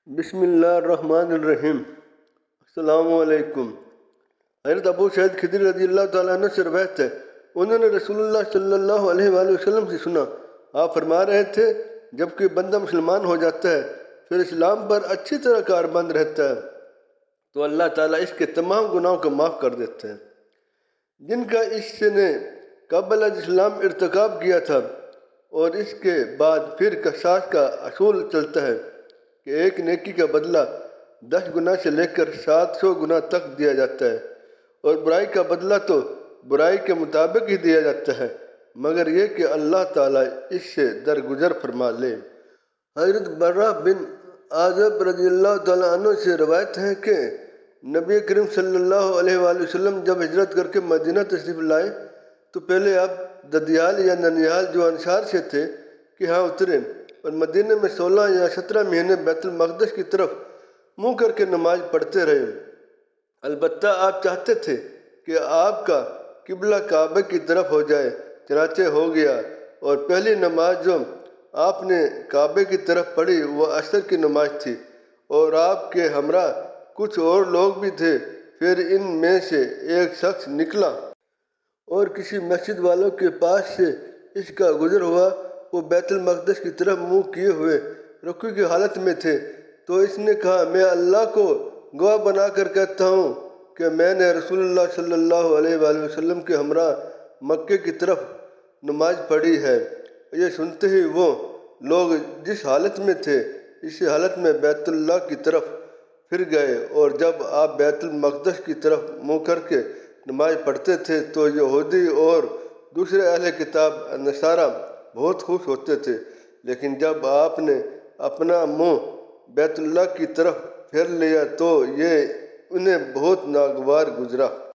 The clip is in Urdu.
بسم اللہ الرحمن الرحیم۔ السلام علیکم۔ حضرت ابو سعید خدری رضی اللہ تعالیٰ عنہ سے روایت ہے، انہوں نے رسول اللہ صلی اللہ علیہ وآلہ وسلم سے سنا، آپ فرما رہے تھے جب کوئی بندہ مسلمان ہو جاتا ہے پھر اسلام پر اچھی طرح کاربند رہتا ہے تو اللہ تعالیٰ اس کے تمام گناہوں کو معاف کر دیتے ہیں جن کا اس نے قبل از اسلام ارتکاب کیا تھا، اور اس کے بعد پھر قصاص کا اصول چلتا ہے کہ ایک نیکی کا بدلہ 10 گنا سے لے کر 700 گنا تک دیا جاتا ہے، اور برائی کا بدلہ تو برائی کے مطابق ہی دیا جاتا ہے مگر یہ کہ اللہ تعالیٰ اس سے درگزر فرما لے۔ حضرت برہ بن عازب رضی اللہ تعالیٰ عنہ سے روایت ہے کہ نبی کریم صلی اللہ علیہ وآلہ وسلم جب ہجرت کر کے مدینہ تشریف لائے تو پہلے آپ ددیال یا ننیال جو انصار سے تھے کہ ہاں اترے، اور مدینہ میں 16 یا 17 مہینے بیت المقدس کی طرف منہ کر کے نماز پڑھتے رہے۔ البتہ آپ چاہتے تھے کہ آپ کا قبلہ کعبہ کی طرف ہو جائے، چنانچہ ہو گیا، اور پہلی نماز جو آپ نے کعبے کی طرف پڑھی وہ عصر کی نماز تھی، اور آپ کے ہمراہ کچھ اور لوگ بھی تھے۔ پھر ان میں سے ایک شخص نکلا اور کسی مسجد والوں کے پاس سے اس کا گزر ہوا، وہ بیت المقدس کی طرف منہ کیے ہوئے رکوع کی حالت میں تھے، تو اس نے کہا، میں اللہ کو گواہ بنا کر کہتا ہوں کہ میں نے رسول اللہ صلی اللہ علیہ وآلہ وسلم کے ہمراہ مکے کی طرف نماز پڑھی ہے۔ یہ سنتے ہی وہ لوگ جس حالت میں تھے اسی حالت میں بیت اللہ کی طرف پھر گئے، اور جب آپ بیت المقدس کی طرف منہ کر کے نماز پڑھتے تھے تو یہودی اور دوسرے اہل کتاب نصارہ بہت خوش ہوتے تھے، لیکن جب آپ نے اپنا منہ بیت اللہ کی طرف پھیر لیا تو یہ انہیں بہت ناگوار گزرا۔